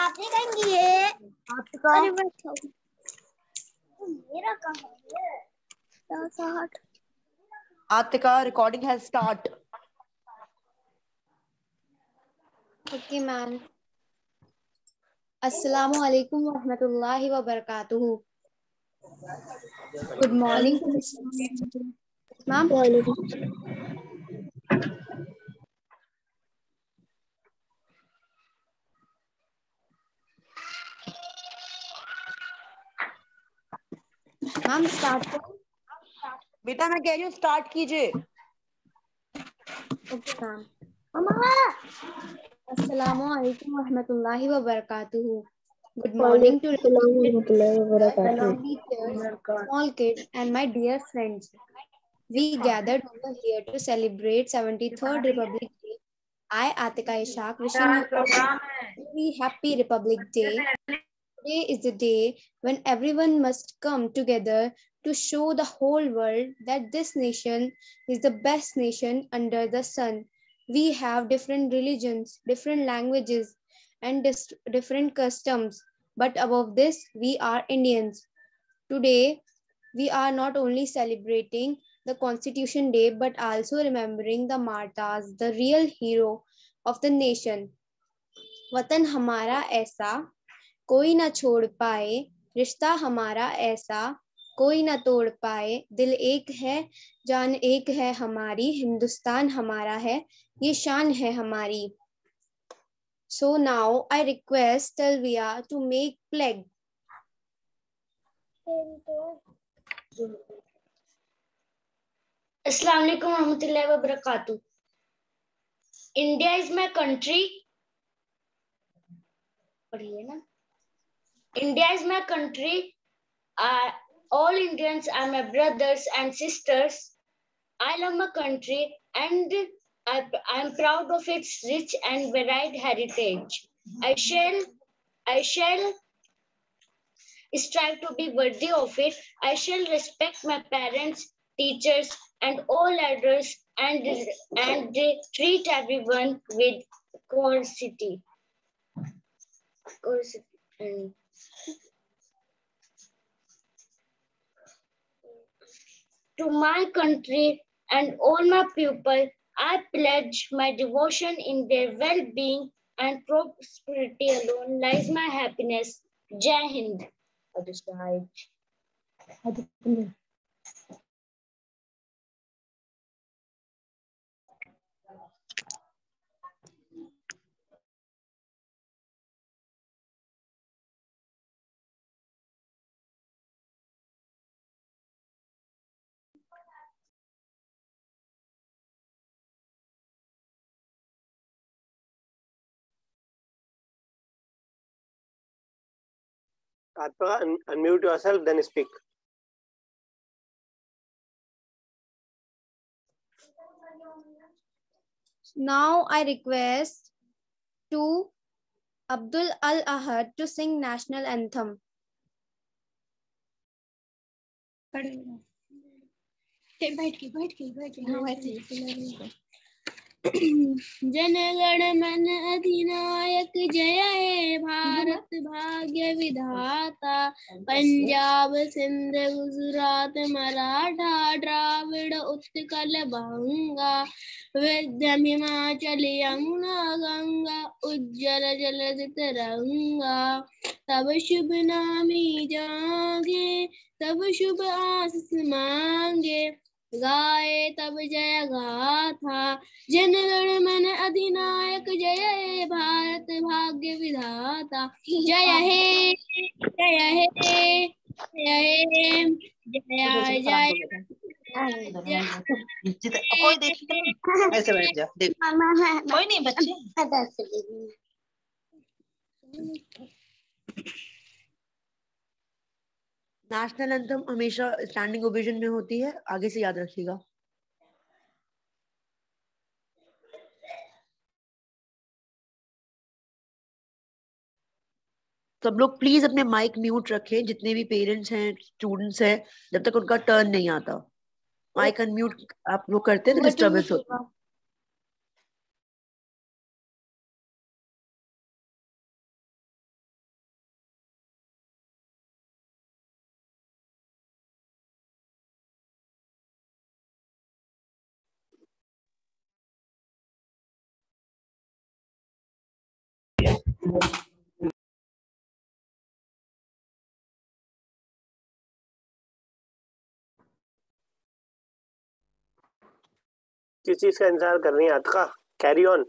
आपने कहेंगे ये आपका मेरा कहाँ है? Atika, recording has start. Okay, ma'am. Assalamu alaikum wa rahmatullahi wa barakatuhu. Good morning, ma'am. Ma'am, start. बेटा मैं कह रही हूँ स्टार्ट कीजिए. Okay, ma'am. Assalamu alaikum wa rahmatullahi wa barakatuhu. Good morning to fellow teachers, small kids, and my dear friends. We gathered over here to celebrate 73rd Republic Day. I, Atika Ishaq, wishing you all a very happy Republic Day. Today is the day when everyone must come together to show the whole world that this nation is the best nation under the sun. We have different religions, different languages, and different customs, but above this, we are Indians. Today, we are not only celebrating the Constitution Day, but also remembering the martyrs, the real hero of the nation. वतन हमारा ऐसा कोई ना छोड़ पाए, रिश्ता हमारा ऐसा कोई ना तोड़ पाए, दिल एक है, जान एक है हमारी, हिंदुस्तान हमारा है, ये शान है हमारी. So now I request Talvia to make flag. Assalamu alaikum warahmatullahi wabarakatuh. India is my country. India is my country. All Indians are my brothers and sisters. I love my country and I am proud of its rich and varied heritage. I shall strive to be worthy of it. I shall respect my parents, teachers, and all elders and treat everyone with courtesy. To my country and all my people, I pledge my devotion in their well-being and prosperity alone lies my happiness. Jai Hind. Unmute yourself, then speak. Now I request to Abdul Al Ahad to sing national anthem. जनगण मन अधिनायक जय हे भारत भाग्य विधाता, पंजाब सिंध गुजरात मराठा द्राविड़ उत्कल बंगा, विंध्य हिमाचल यमुना गंगा, उज्जल जलधि तरंगा. तब शुभ नामी जागे, तब शुभ आशीष मांगे, गाए तब जय गाथा, जनगण मन अधिनायक जय हे भारत भाग्य विधाता. जय हे जय हे जय हे जय जय कोई देख ऐसे बैठ जा, देख कोई नहीं बच्चे. नेशनल एंथम हमेशा स्टैंडिंग ओवेशन में होती है, आगे से याद रखिएगा. सब लोग प्लीज अपने माइक म्यूट रखें, जितने भी पेरेंट्स हैं, स्टूडेंट्स हैं, जब तक उनका टर्न नहीं आता. माइक अनम्यूट आप लोग करते हैं तो डिस्टर्बेंस होता है. किस चीज का इंतजार कर रही है अतका? Carry on.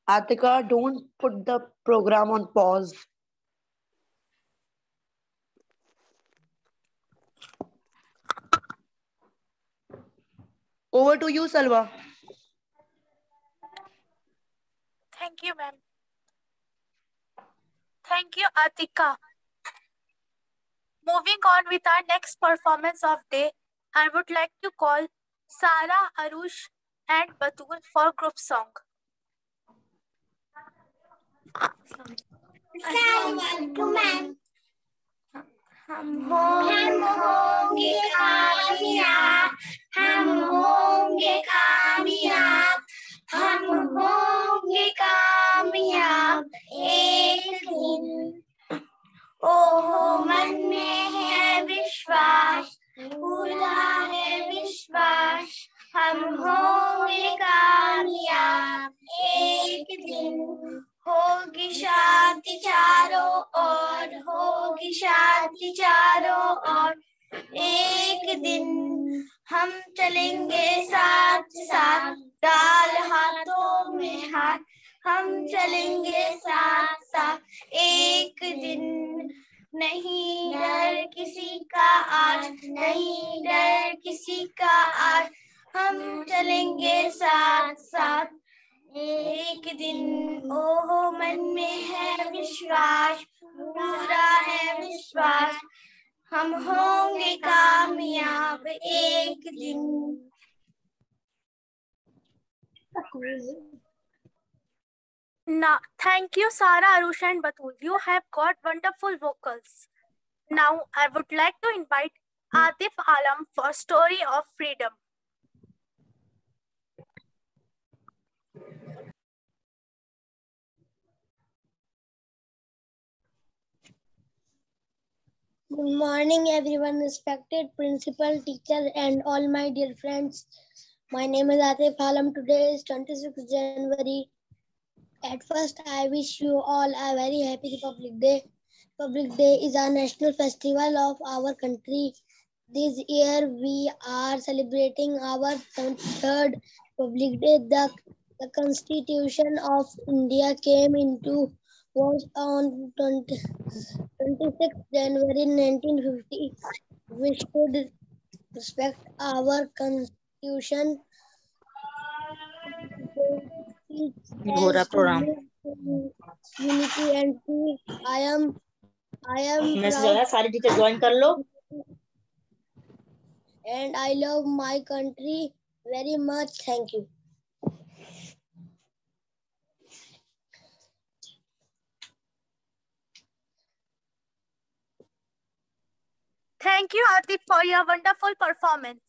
Atika, don't put the program on pause. Over to you, Salwa. Thank you, ma'am. Thank you, Atika. Moving on with our next performance of day, I would like to call Sara, Arush, and Batul for group song. अस्सलामुअलैकुम ma'am. हम होंगे कामयाब, हम होंगे कामयाब, हम होंगे कामयाब एक दिन। ओहो मन में है विश्वास, पूरा है विश्वास, हम होंगे कामयाब एक दिन। होगी शांति चारों ओर, होगी शांति चारों ओर एक दिन। हम चलेंगे साथ साथ, डाल हाथों में हाथ, हम चलेंगे साथ साथ एक दिन। नहीं डर किसी का आज, नहीं डर किसी का आज, हम चलेंगे साथ साथ एक दिन। ओहो मन में है विश्वास, पूरा है विश्वास, हम होंगे कामयाब एक दिन। Now, thank you, Sara, Arush, and Batul. You have got wonderful vocals. Now, I would like to invite Atif Alam for Story of Freedom. Good morning, everyone, respected principal, teachers, and all my dear friends. My name is Atif Alam. Today is 26th January. At first, I wish you all a very happy Republic Day. Republic Day is a national festival of our country. This year, we are celebrating our 73rd Republic Day. The Constitution of India came into force on 26th January 1950. We should respect our Constitution. program. Unity and peace. I am message proud आया, सारी teacher join कर लो। and I love my country very much. Thank you. Thank you, Atif, for your wonderful performance.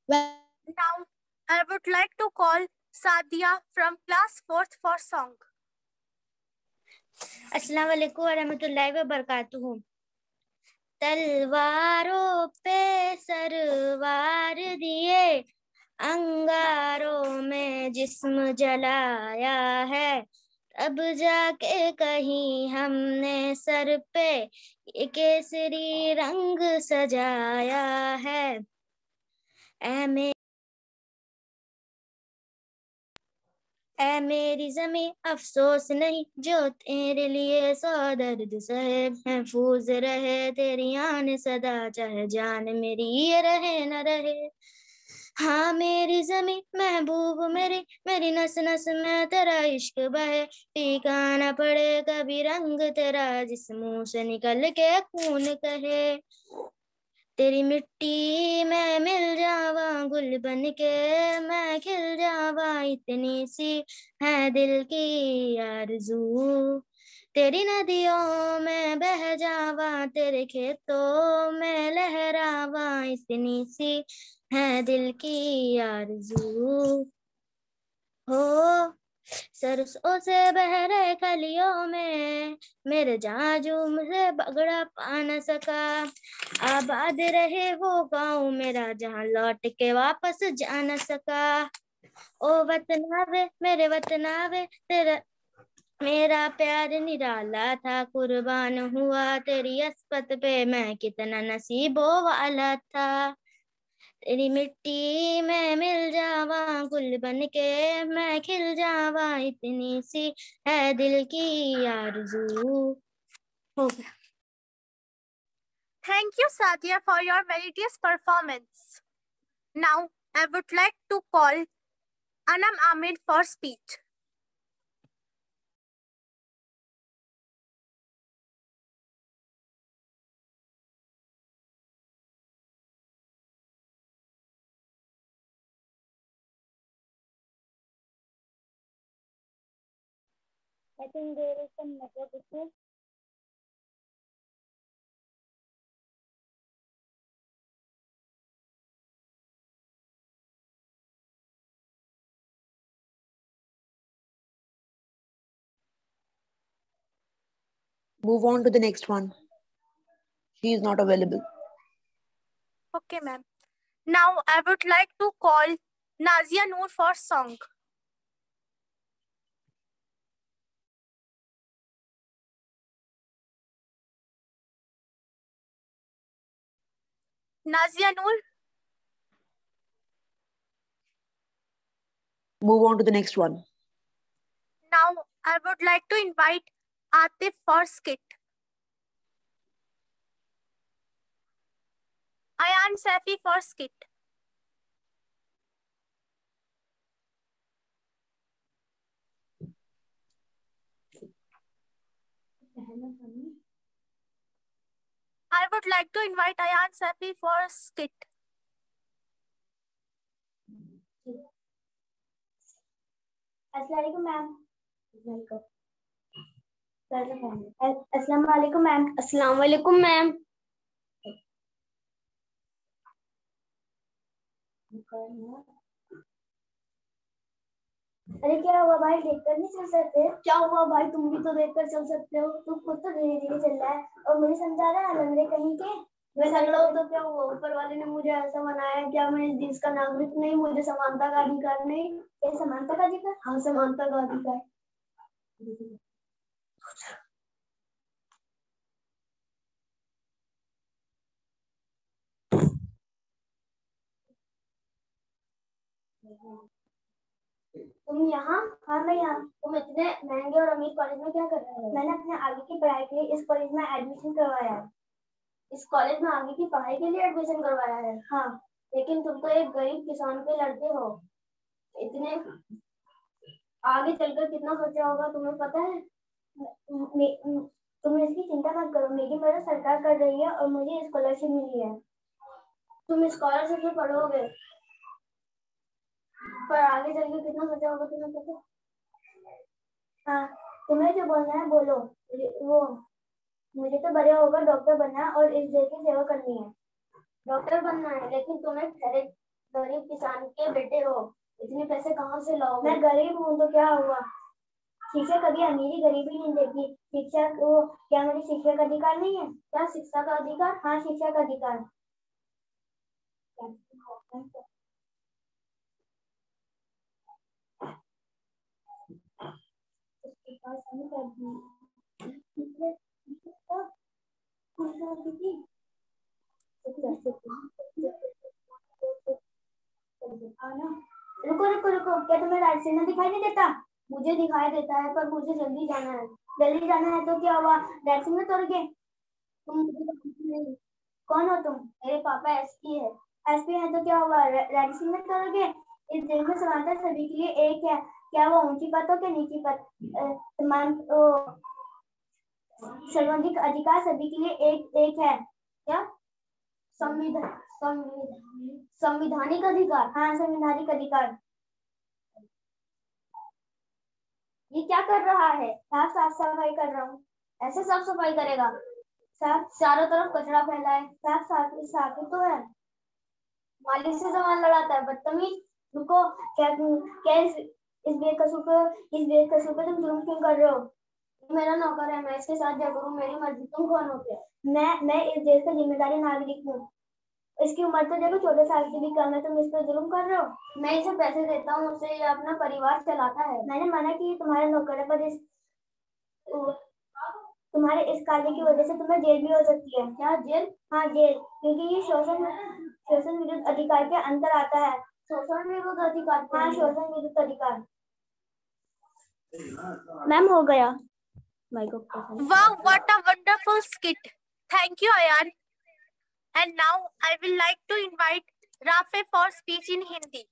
Well, Now, I would like to call Sadia from class 4th for song. अस्सलाम वालेकुम वरहमतुल्लाहि वबरकातुहू। तलवारों पे सरवार दिए, अंगारों में जिस्म जलाया है, अब जाके कहीं हमने सर पे ये केसरी रंग सजाया है। ऐ मेरी ज़मीं अफसोस नहीं जो तेरे लिए सौ दर्द सहे, महफूज रहे तेरी आन सदा, चाहे जान मेरी ये रहे न रहे। हाँ मेरी ज़मीं महबूब मेरी, मेरी नस नस में तेरा इश्क बहे, फीका न पड़े कभी रंग तेरा, जिस मुंह से निकल के खून कहे। तेरी मिट्टी में मिल जावा गुल बन के, मैं खिल जावा इतनी सी है दिल की आरज़ू। तेरी नदियों में बह जावा, तेरे खेतों में लहरावा, इतनी सी है दिल की आरज़ू। हो सरसों से बह रहे कलियों में मेरे झांझूम से बगड़ा पा न सका। आबाद रहे वो गाँव मेरा जहाँ लौट के वापस जा न सका। ओ वतना वे मेरे वतना वे तेरा मेरा प्यार निराला था, कुर्बान हुआ तेरी अस्पत पे मैं कितना नसीबों वाला था। तेरी मिट्टी में मिल जावा गुल बन के मैं खिल जावा, इतनी सी है दिल की आरज़ू। हो गया। Thank you, Sadia, for your melodious performance. Now, I would like to call Anam Ahmed for speech. I think there is some network issue. Move on to the next one. She is not available. Okay, ma'am. Now, I would like to call Nazia Noor for song. Nazia Noor. Move on to the next one. Now, I would like to invite Atif for skit. Ayan Safi for skit. I would like to invite Ayan Safi for skit. Assalamualaikum ma'am. Assalamualaikum ma'am. Assalamualaikum ma'am. अरे क्या हुआ भाई, देखकर नहीं चल सकते? क्या हुआ भाई, तुम भी तो देखकर चल सकते हो। तुम खुद तो धीरे धीरे चल रहा है और मुझे समझा रहा है लंगड़े कहीं के। मैं लंगड़ा हूँ तो क्या हुआ, ऊपर वाले ने मुझे ऐसा बनाया है। क्या मैं इस देश का नागरिक नहीं? मुझे समानता का अधिकार नहीं? क्या समानता का अधिकार? हाँ, समानता का अधिकार। तुम यहाँ? हाँ मैं यहाँ। तुम इतने महंगे और अमीर कॉलेज में क्या कर रहे हो? मैंने अपने आगे की पढ़ाई के लिए इस कॉलेज में एडमिशन करवाया है। इस कॉलेज में आगे की पढ़ाई के लिए एडमिशन करवाया है? हाँ। लेकिन तुम तो एक गरीब किसान के लड़के हो। इतने आगे चलकर कितना खर्चा होगा तुम्हें पता है? तुम इसकी चिंता मत करो, मेरी मदद सरकार कर रही है और मुझे स्कॉलरशिप मिली है। तुम स्कॉलरशिप से पढ़ोगे पर आगे चल के कितना खर्चा होगा तुम्हें पता है? हाँ, तुम्हें जो बोलना है बोलो। वो मुझे तो बड़े होकर डॉक्टर बनना है और इस देश की सेवा करनी है। डॉक्टर बनना है, लेकिन तुम एक गरीब किसान के बेटे हो, इतने पैसे कहाँ से लाओगे? मैं गरीब हूँ तो क्या हुआ? शिक्षा कभी अमीरी गरीबी नहीं देखी। शिक्षा को क्या मेरी शिक्षा का अधिकार नहीं है? क्या शिक्षा का अधिकार? हाँ, शिक्षा का अधिकार। रुको रुको रुको, क्या तुम्हें राइट सिग्नल दिखाई नहीं देता? मुझे दिखाई देता है पर मुझे जल्दी जाना है। जल्दी जाना है तो क्या हुआ? राइट सिग्नल तोड़ के? तुम मुझे कौन हो तुम? मेरे पापा एसपी है। एसपी है तो क्या हुआ? राइट सिग्नल तोड़ के? इस देश में समानता सभी के लिए एक है। क्या वो ऊंची पद हो क्या नीची पद? समान सर्वाधिक अधिकार सभी के लिए एक है। क्या? संवैधानिक अधिकार? हाँ, संवैधानिक अधिकार। ये क्या कर रहा है? साफ सफाई कर रहा हूँ। ऐसे साफ सफाई करेगा? साफ चारों तरफ कचरा फैला है। साफ ही तो है। मालिक से सामान लड़ाता है, बदतमीज। रुको, क्या इस बेकसूर पे तुम जुल्म क्यों कर रहे हो? मेरा नौकर है, मैं इसके साथ क्या करूं? मेरी मर्जी। तुम कौन होते हो? मैं इस देश का जिम्मेदारी नागरिक हूँ। इसकी उम्र तो देखो 14 साल की भी कम है, तुम इस पर जुल्म कर रहे हो। मैं इसे पैसे देता हूँ, उससे ये अपना परिवार चलाता है। मैंने मना की तुम्हारा नौकर है, पर तुम्हारे इस कार्य की वजह से तुम्हें जेल भी हो सकती है। क्या जेल? हाँ जेल, क्योंकि ये शोषण विरुद्ध अधिकार के अंतर आता है। शोषण विरुद्ध अधिकार? हाँ, शोषण विरुद्ध अधिकार। मैम हो गया। Wow, what a wonderful skit. Thank you, Ayan. And now I will like to invite Rafe for speech in Hindi.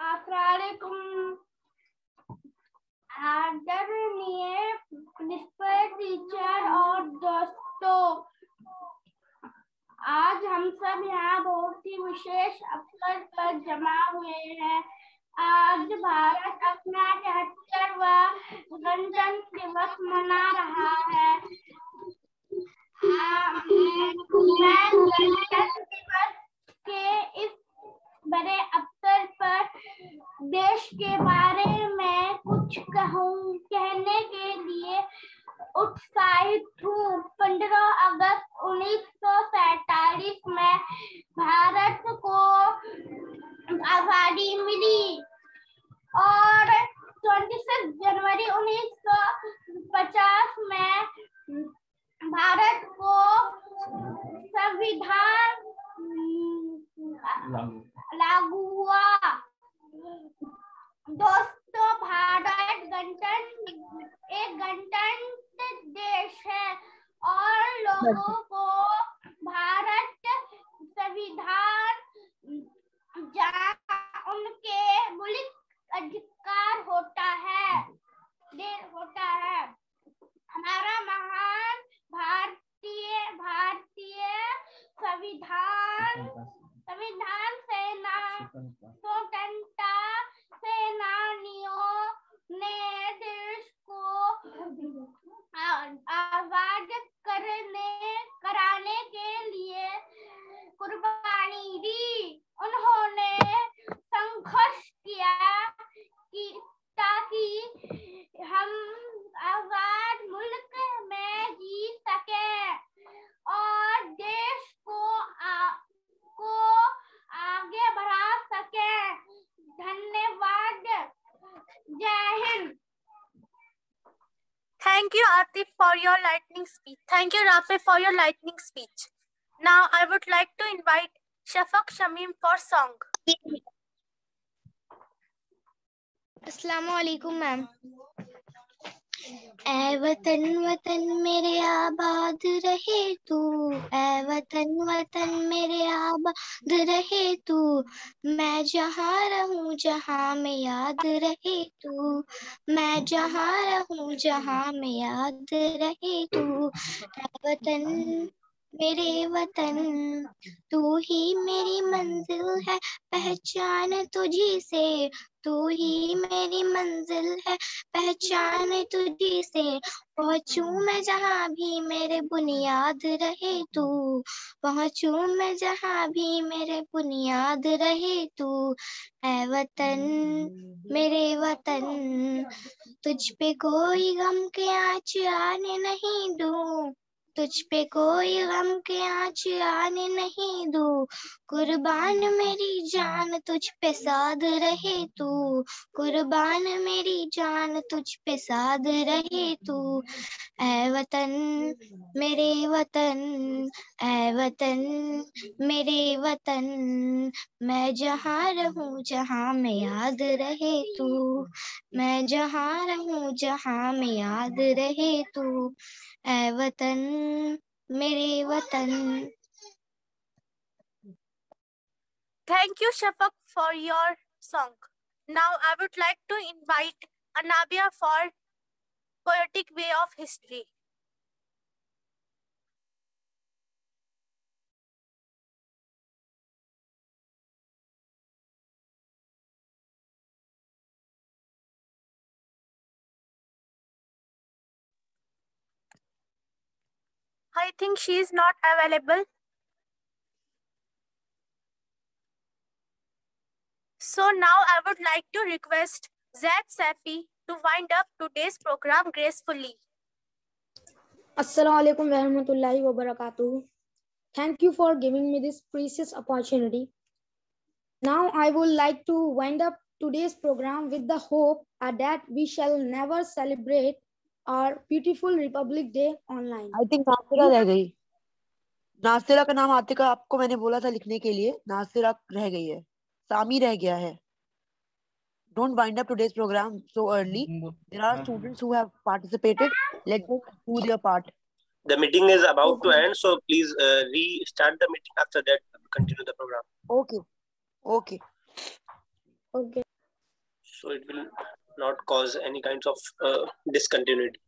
अस्सलामुअलैकुम आदरणीय प्रिंसिपल टीचर और दोस्तों, आज हम सब यहाँ बहुत ही विशेष अवसर पर जमा हुए हैं। आज भारत अपना 73वां गणतंत्र दिवस मना रहा है। मैं गणतंत्र दिवस के इस बड़े अवसर पर देश के बारे में कुछ कहने के लिए उत्साहित हूँ। 15 अगस्त 1947 में भारत को आजादी मिली और 26 जनवरी 1950 में भारत को संविधान लागू हुआ। दोस्तों, भारत एक गणतंत्र देश है और लोगों को भारत संविधान जहाँ उनके मौलिक अधिकार होता है। हमारा महान भारतीय संविधान स्वतंत्रता सेनानियों ने देश को आजाद कराने के लिए कुर्बानी दी। उन्होंने संघर्ष किया ताकि हम आजाद मुल्क में जी सके और देश को आगे बढ़ा सके। धन्यवाद। जय Hind. Thank you, Atif, for your lightning speech. Thank you, Rafe, for your lightning speech. Now I would like to invite Shafaq Shamim for song. अस्सलामुअलैकुम मैम। ऐ वतन वतन मेरे आबाद रहे तू, ऐ वतन वतन मेरे आबाद रहे तू, मैं जहाँ रहूं जहाँ में याद रहे तू, मैं जहाँ रहूं जहाँ में याद रहे तू। ऐ वतन मेरे वतन तू ही मेरी मंजिल है, पहचान तुझी से, तू ही मेरी मंजिल है, पहचान तुझी से। पहुँचूं मैं जहाँ भी मेरे बुनियाद रहे तू, पहुँचूं मैं जहाँ भी मेरे बुनियाद रहे तू। ऐ वतन मेरे वतन तुझ पे कोई गम के आँच आने नहीं दूं, तुझ पे कोई गम के आँच आने नहीं दूं। कुर्बान मेरी जान तुझ पे साध रहे तू, कुर्बान मेरी जान तुझ पे साध रहे तू। ऐ वतन मेरे वतन, ऐ वतन मेरे वतन, मैं जहाँ रहूं जहाँ में याद रहे तू, मैं जहाँ रहूं जहाँ में याद रहे तू। ऐ वतन मेरे वतन। Thank you, Shafaq, for your song. Now I would like to invite Anabia for Poetic Way of History. I think she is not available. So now I would like to request Zaid Safi to wind up today's program gracefully. Assalamu alaikum wa rahmatullahi wa barakatuh. Thank you for giving me this precious opportunity. Now I would like to wind up today's program with the hope that we shall never celebrate our beautiful Republic Day online. I think Nasira रह गई. नासिरा का नाम आतिका आपको मैंने बोला था लिखने के लिए. नासिरा रह गई है. सामी रह गया है. Don't wind up today's program so early. There are students who have participated. Let them do their part. The meeting is about to end, so please restart the meeting. After that, continue the program. Okay. Okay. Okay. So it will not cause any kinds of discontinuity.